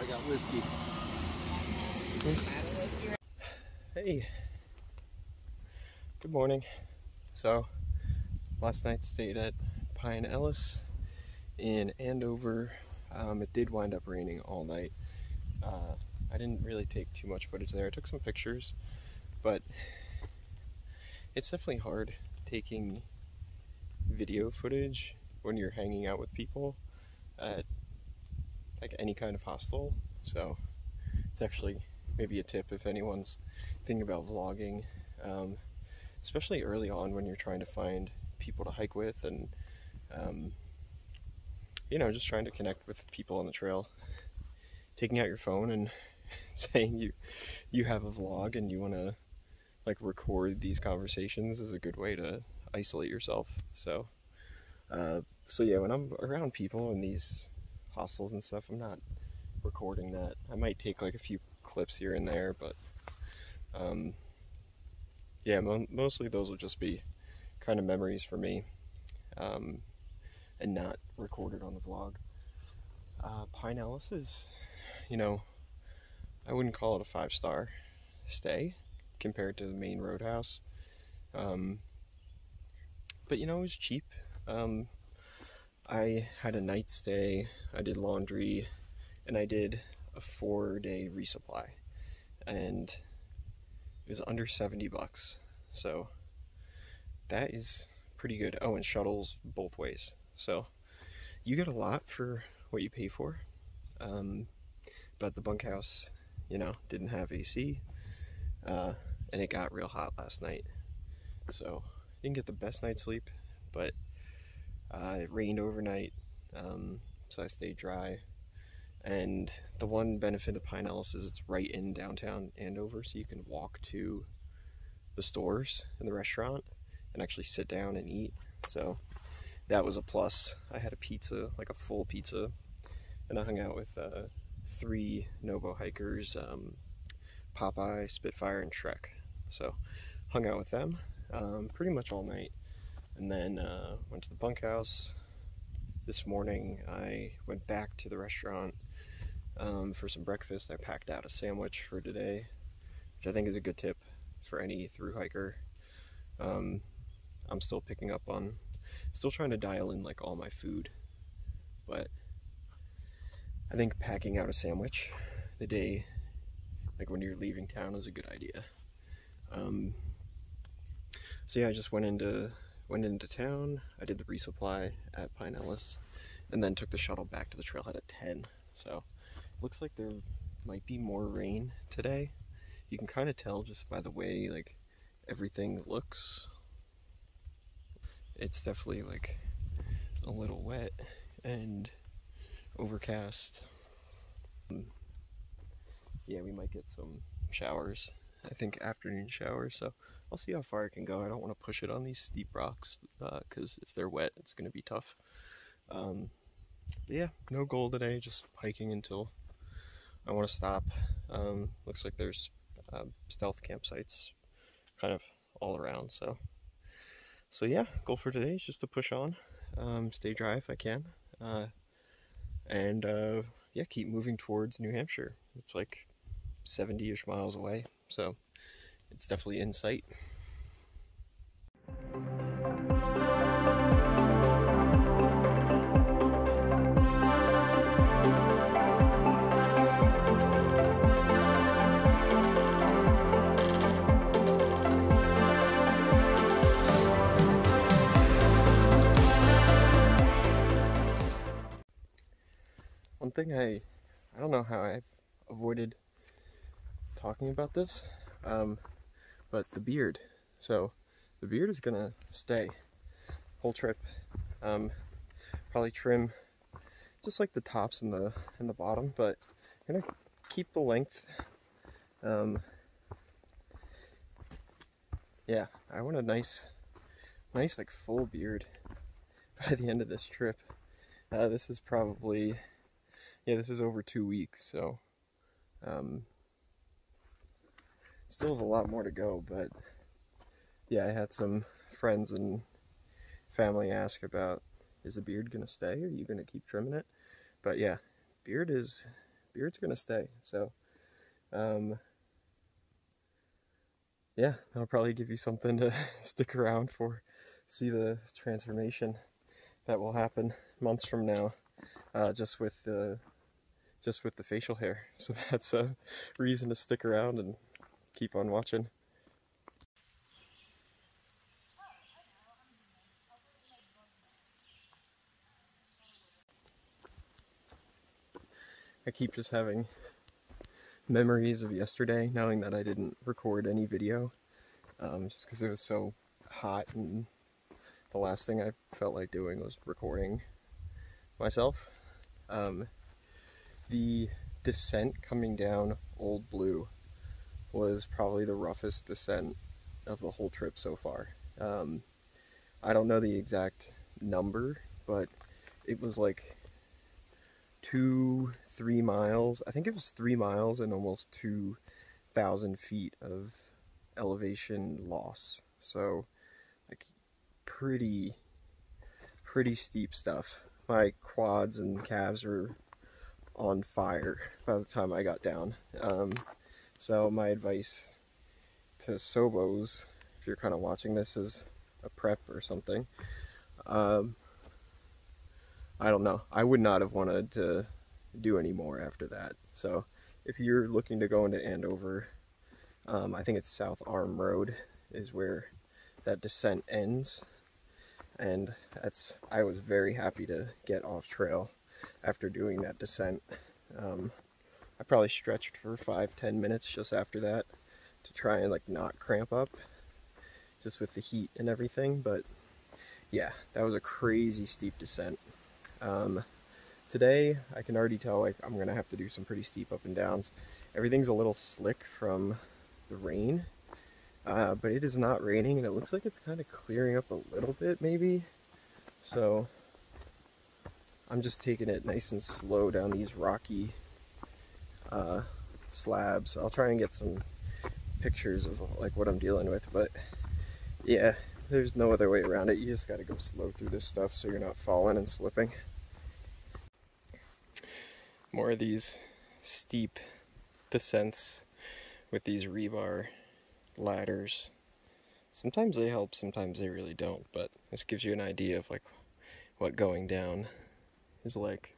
got whiskey. Hey, good morning. So, last night stayed at Pine Ellis in Andover. It did wind up raining all night. I didn't really take too much footage there. I took some pictures, but it's definitely hard taking video footage when you're hanging out with people at like any kind of hostel. So it's actually maybe a tip if anyone's thinking about vlogging, especially early on when you're trying to find people to hike with and you know, just trying to connect with people on the trail. Taking out your phone and saying you have a vlog and you want to like record these conversations is a good way to isolate yourself. So yeah, when I'm around people in these hostels and stuff, I'm not recording that. I might take like a few clips here and there, but yeah, mostly those will just be kind of memories for me, and not recorded on the vlog. Pine Ellis is, you know, I wouldn't call it a 5-star stay compared to the main roadhouse, but you know, it was cheap. I had a night stay, I did laundry, and I did a 4-day resupply, and it was under $70, so that is pretty good. Oh, and shuttles both ways, so you get a lot for what you pay for. But the bunkhouse, you know, didn't have AC, and it got real hot last night, so didn't get the best night's sleep, but it rained overnight, so I stayed dry. And the one benefit of Pine Ellis is it's right in downtown Andover, so you can walk to the stores and the restaurant and actually sit down and eat. So that was a plus. I had a pizza, like a full pizza, and I hung out with 3 Nobo hikers, Popeye, Spitfire, and Shrek. So hung out with them pretty much all night, and then went to the bunkhouse. This morning I went back to the restaurant for some breakfast. I packed out a sandwich for today, which I think is a good tip for any thru-hiker. I'm still picking up on, still trying to dial in like all my food, but I think packing out a sandwich the day, like when you're leaving town, is a good idea. So yeah, I just went into town. I did the resupply at Pine Ellis, and then took the shuttle back to the trailhead at 10. So looks like there might be more rain today. You can kind of tell just by the way like everything looks. It's definitely like a little wet and overcast. Yeah, we might get some showers, I think afternoon showers, so I'll see how far I can go. I don't want to push it on these steep rocks, because if they're wet it's going to be tough. But yeah, no goal today, just hiking until I want to stop. Looks like there's stealth campsites kind of all around, so yeah, goal for today is just to push on, stay dry if I can, and yeah, keep moving towards New Hampshire. It's like 70-ish miles away, so it's definitely in sight. One thing I don't know how I've avoided talking about this, but the beard. So the beard is gonna stay whole trip. Probably trim just like the tops and the bottom, but I'm gonna keep the length. Yeah, I want a nice like full beard by the end of this trip. This is probably, yeah, this is over 2 weeks, so still have a lot more to go, but yeah, I had some friends and family ask about, is the beard gonna stay? Are you gonna keep trimming it? But yeah, beard is beard's gonna stay. So yeah, that'll probably give you something to stick around for, see the transformation that will happen months from now, just with the facial hair. So that's a reason to stick around and keep on watching. I keep just having memories of yesterday, knowing that I didn't record any video, just because it was so hot, and the last thing I felt like doing was recording myself. The descent coming down Old Blue was probably the roughest descent of the whole trip so far. I don't know the exact number, but it was like 2-3 miles. I think it was 3 miles and almost 2,000 feet of elevation loss. So like pretty steep stuff. My quads and calves were on fire by the time I got down. So my advice to SOBOs, if you're kind of watching this as a prep or something, I don't know. I would not have wanted to do any more after that. So if you're looking to go into Andover, I think it's South Arm Road is where that descent ends. And I was very happy to get off trail after doing that descent. I probably stretched for 5-10 minutes just after that to try and like not cramp up just with the heat and everything. But yeah, that was a crazy steep descent. Today I can already tell like I'm gonna have to do some pretty steep up and downs. Everything's a little slick from the rain, but it is not raining, and it looks like it's kind of clearing up a little bit maybe. So I'm just taking it nice and slow down these rocky slabs. I'll try and get some pictures of like what I'm dealing with, but yeah, there's no other way around it. You just gotta go slow through this stuff so you're not falling and slipping. More of these steep descents with these rebar ladders. Sometimes they help, sometimes they really don't, but this gives you an idea of like what going down is like.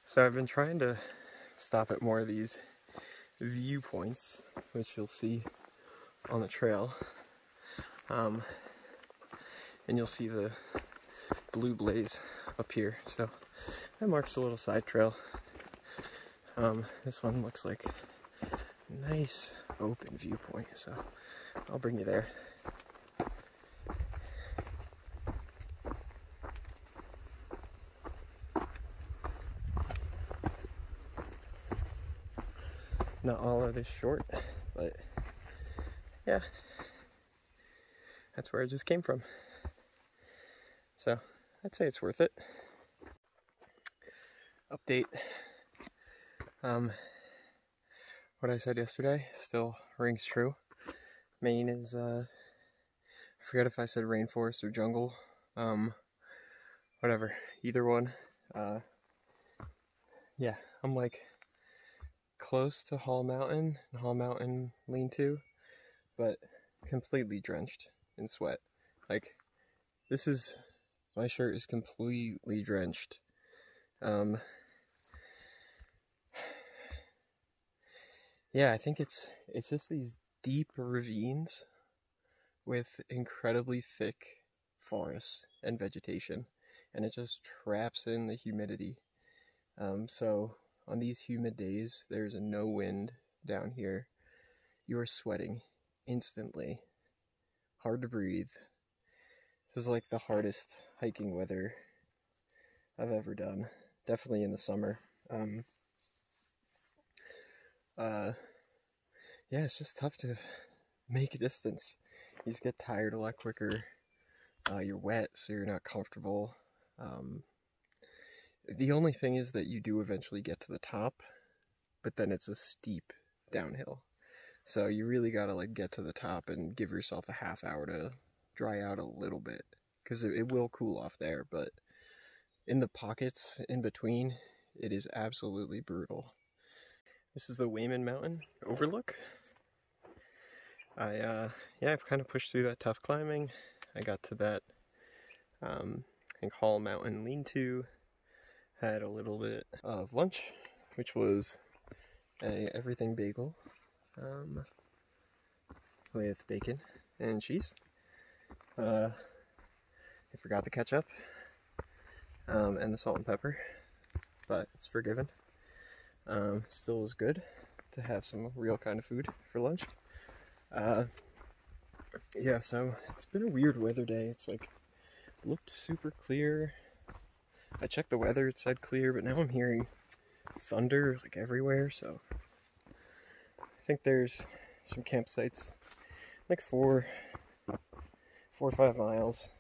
So I've been trying to stop at more of these viewpoints, which you'll see on the trail. And you'll see the blue blaze up here. So that marks a little side trail. This one looks like a nice open viewpoint, so I'll bring you there. Not all of this short, but yeah, that's where it just came from. So I'd say it's worth it. Update. What I said yesterday still rings true. Maine is, I forget if I said rainforest or jungle. Whatever, either one. Yeah, I'm like close to Hall Mountain lean-to, but completely drenched in sweat. Like, this is, my shirt is completely drenched. Yeah, I think it's just these deep ravines with incredibly thick forests and vegetation, and it just traps in the humidity. So on these humid days, there's no wind down here. You are sweating instantly. Hard to breathe. This is like the hardest hiking weather I've ever done. Definitely in the summer. Yeah, it's just tough to make a distance. You just get tired a lot quicker. You're wet, so you're not comfortable. The only thing is that you do eventually get to the top, but then it's a steep downhill. So you really gotta like get to the top and give yourself a half hour to dry out a little bit, because it will cool off there, but in the pockets in between, it is absolutely brutal. This is the Wayman Mountain overlook. Yeah, I've kind of pushed through that tough climbing. I got to that, I think Hall Mountain lean-to, had a little bit of lunch, which was a everything bagel with bacon and cheese. I forgot the ketchup and the salt and pepper, but it's forgiven. Still was good to have some real kind of food for lunch. Yeah, so it's been a weird weather day. It's like looked super clear. I checked the weather, it said clear, but now I'm hearing thunder like everywhere, so I think there's some campsites like 4 or 5 miles.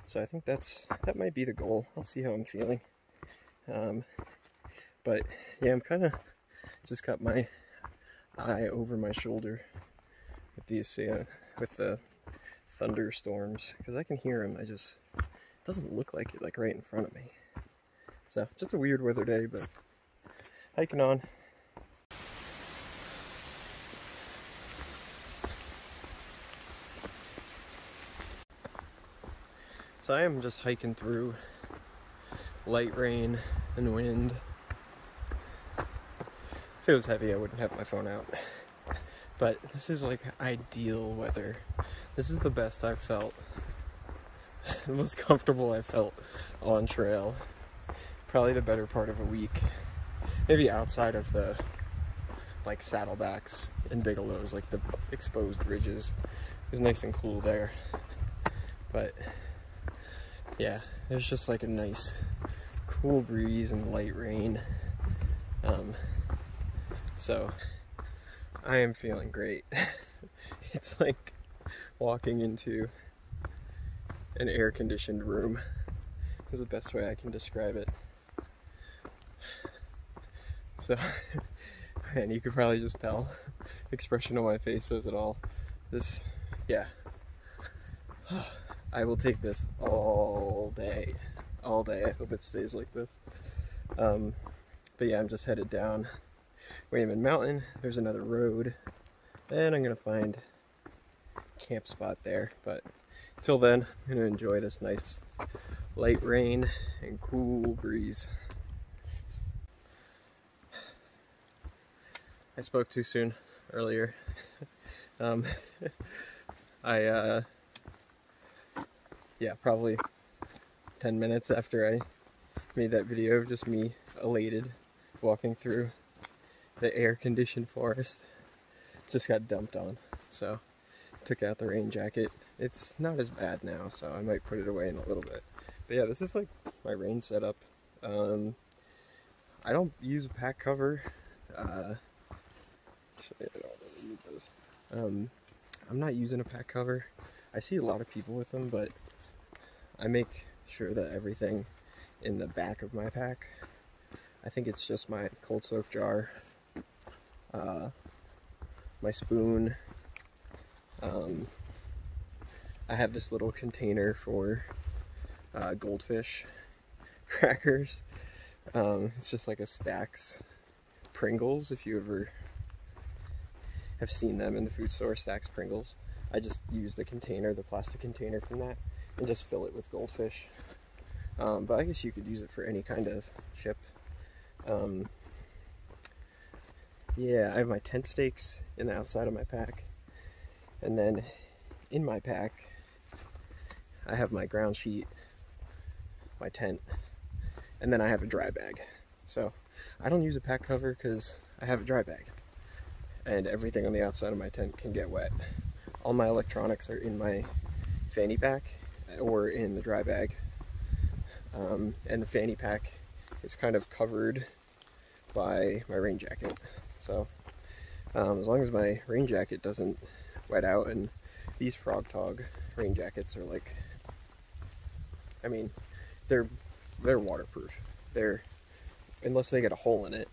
So I think that might be the goal. I'll see how I'm feeling. But yeah, I'm kind of just got my eye over my shoulder with these with the thunderstorms, because I can hear them. It doesn't look like it like right in front of me. So just a weird weather day, but hiking on. So I am just hiking through light rain and wind. If it was heavy, I wouldn't have my phone out. But this is like ideal weather. This is the best I've felt. The most comfortable I've felt on trail. Probably the better part of a week. Maybe outside of the like saddlebacks and Bigelows, like the exposed ridges. It was nice and cool there. But yeah, there's just like a nice cool breeze and light rain. So I am feeling great. It's like walking into an air-conditioned room is the best way I can describe it. So, man, you could probably just tell. Expression on my face says it all. This, yeah. I will take this all day. All day. I hope it stays like this. But yeah, I'm just headed down Wayman Mountain. There's another road. And I'm gonna find a camp spot there. But until then, I'm gonna enjoy this nice light rain and cool breeze. I spoke too soon earlier. Yeah, probably 10 minutes after I made that video of just me elated walking through the air-conditioned forest, just got dumped on. So took out the rain jacket. It's not as bad now, so I might put it away in a little bit. But yeah, this is like my rain setup. I don't use a pack cover. I'm not using a pack cover. I see a lot of people with them, but I make sure that everything in the back of my pack, I think it's just my cold soak jar, my spoon. I have this little container for goldfish crackers. It's just like a Stax Pringles, if you ever have seen them in the food store, Stax Pringles. I just use the container, the plastic container from that, and just fill it with goldfish. But I guess you could use it for any kind of chip. Yeah, I have my tent stakes in the outside of my pack. And then in my pack, I have my ground sheet, my tent, and then I have a dry bag. So I don't use a pack cover because I have a dry bag. And everything on the outside of my tent can get wet. All my electronics are in my fanny pack or in the dry bag. And the fanny pack is kind of covered by my rain jacket. So as long as my rain jacket doesn't wet out, and these Frog Tog rain jackets are like, I mean, they're they're waterproof. They're, unless they get a hole in it,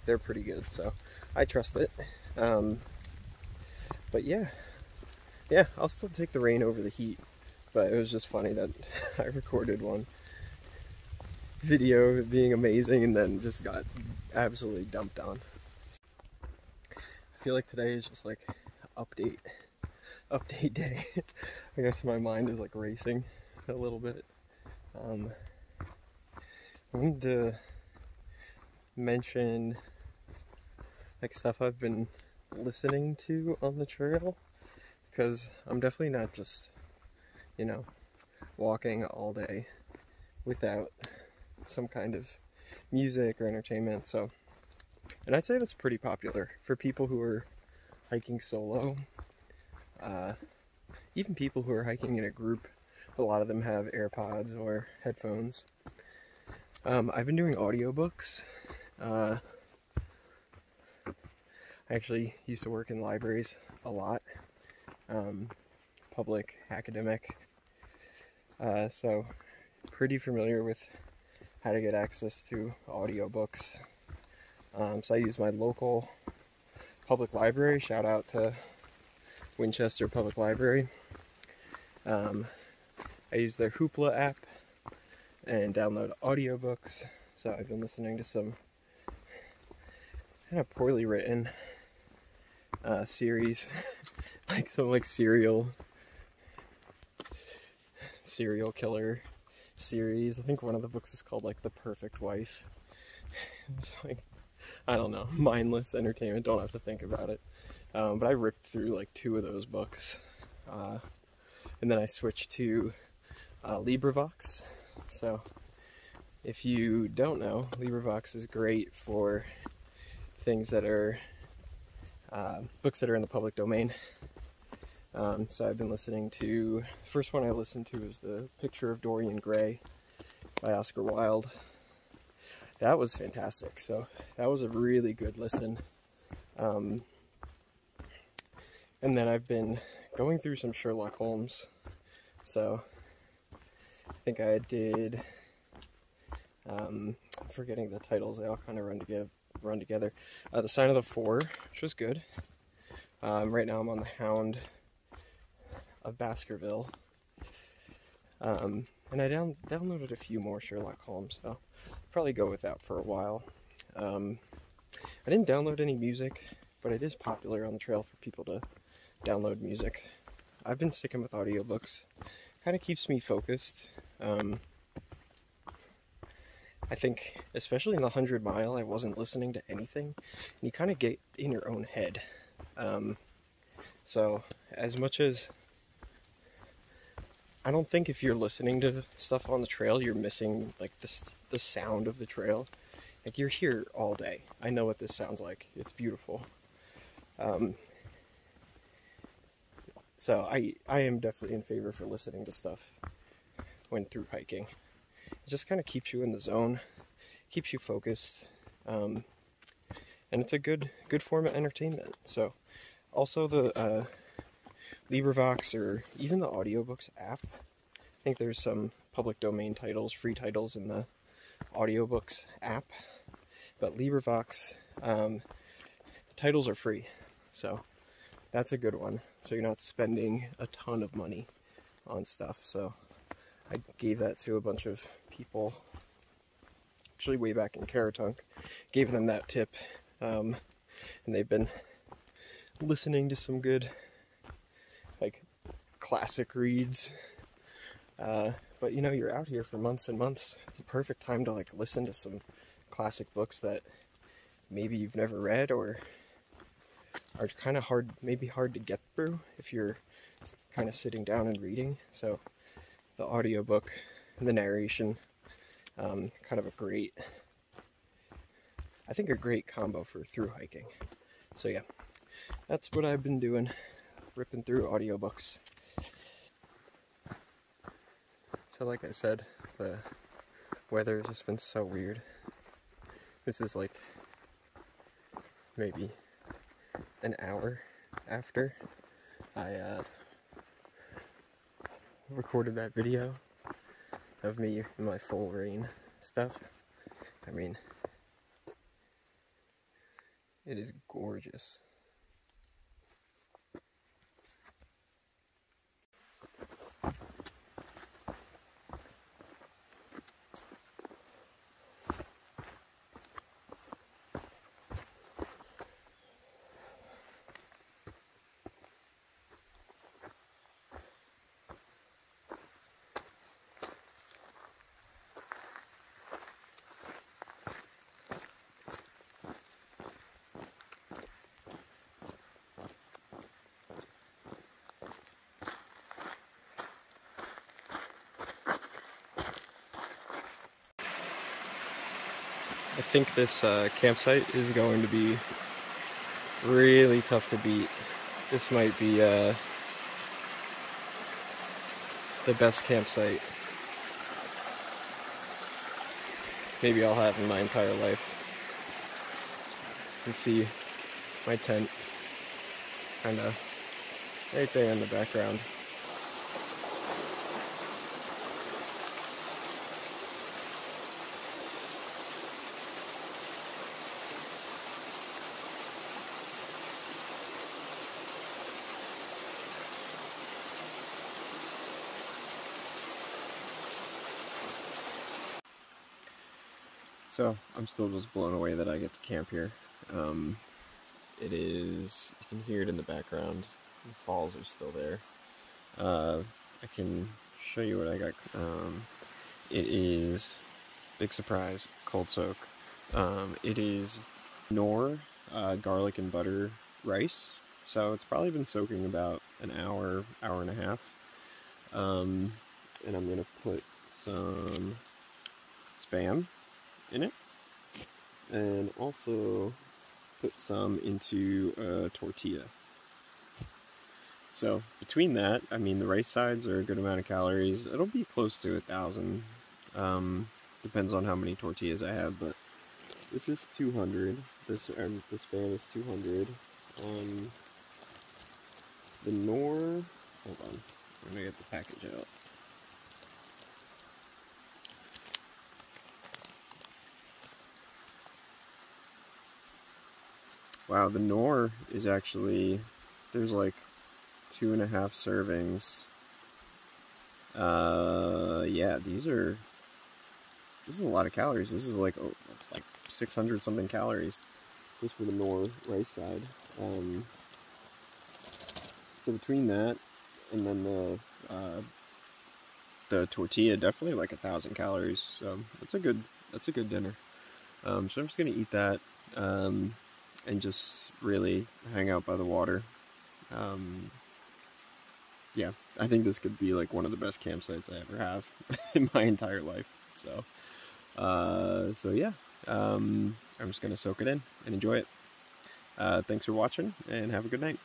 they're pretty good, so I trust it. But yeah, I'll still take the rain over the heat, but it was just funny that I recorded one video being amazing and then just got absolutely dumped on. I feel like today is just like update day. I guess my mind is like racing a little bit. I wanted to mention like stuff I've been listening to on the trail, because I'm definitely not just, you know, walking all day without some kind of music or entertainment. So, and I'd say that's pretty popular for people who are hiking solo, even people who are hiking in a group. A lot of them have AirPods or headphones. I've been doing audiobooks. I actually used to work in libraries a lot, public, academic, so pretty familiar with how to get access to audiobooks. So I use my local public library, shout out to Winchester Public Library. I use their Hoopla app and download audiobooks. So I've been listening to some kind of poorly written series, like some like serial killer series. I think one of the books is called like The Perfect Wife. It's like, I don't know, mindless entertainment, don't have to think about it. But I ripped through like 2 of those books, and then I switched to LibriVox. So if you don't know, LibriVox is great for things that are books that are in the public domain. So I've been listening to, the first one I listened to is The Picture of Dorian Gray by Oscar Wilde. That was fantastic. So that was a really good listen. And then I've been going through some Sherlock Holmes. So I think I did, I'm forgetting the titles, they all kind of run together. The Sign of the Four, which was good. Right now I'm on the Hound of Baskerville. And I downloaded a few more Sherlock Holmes, so I'll probably go with that for a while. I didn't download any music, but it is popular on the trail for people to download music. I've been sticking with audiobooks. Kind of keeps me focused. I think, especially in the 100 mile, I wasn't listening to anything, and you kind of get in your own head. So as much as I don't think if you're listening to stuff on the trail, you're missing like the sound of the trail. Like, you're here all day. I know what this sounds like. It's beautiful. So I am definitely in favor for listening to stuff when through hiking. It just kind of keeps you in the zone, keeps you focused, and it's a good form of entertainment. So also the LibriVox or even the audiobooks app. I think there's some public domain titles, free titles in the audiobooks app, but LibriVox, the titles are free, so that's a good one. So you're not spending a ton of money on stuff. So I gave that to a bunch of people, actually way back in Caratunk, gave them that tip, and they've been listening to some good like classic reads, but you know, you're out here for months and months. It's a perfect time to like listen to some classic books that maybe you've never read or are kind of hard to get through if you're kind of sitting down and reading. So the audiobook and the narration, kind of a great combo for through hiking. So yeah, that's what I've been doing, ripping through audiobooks. So like I said, the weather has just been so weird. This is like maybe an hour after I recorded that video. of me in my full rain stuff. I mean, it is gorgeous. I think this campsite is going to be really tough to beat. This might be the best campsite maybe I'll have in my entire life. You can see my tent kind of right there in the background. So I'm still just blown away that I get to camp here. It is, you can hear it in the background, the falls are still there. I can show you what I got. It is, big surprise, cold soak. It is Knorr garlic and butter rice. So it's probably been soaking about an hour, hour and a half. And I'm gonna put some Spam in it, and also put some into a tortilla. So between that, I mean, the rice sides are a good amount of calories. It'll be close to 1,000. Depends on how many tortillas I have, but this is 200. This Spam is 200. The Knorr, hold on, I'm gonna get the package out. Wow, the Knorr is actually, there's like 2.5 servings. Yeah, this is a lot of calories. This is like 600 something calories just for the Knorr rice side. So between that and then the tortilla, definitely like 1,000 calories. So that's a good dinner. So I'm just gonna eat that. And just really hang out by the water. Yeah, I think this could be like one of the best campsites I ever have in my entire life. So, yeah, I'm just gonna soak it in and enjoy it. Thanks for watching, and have a good night.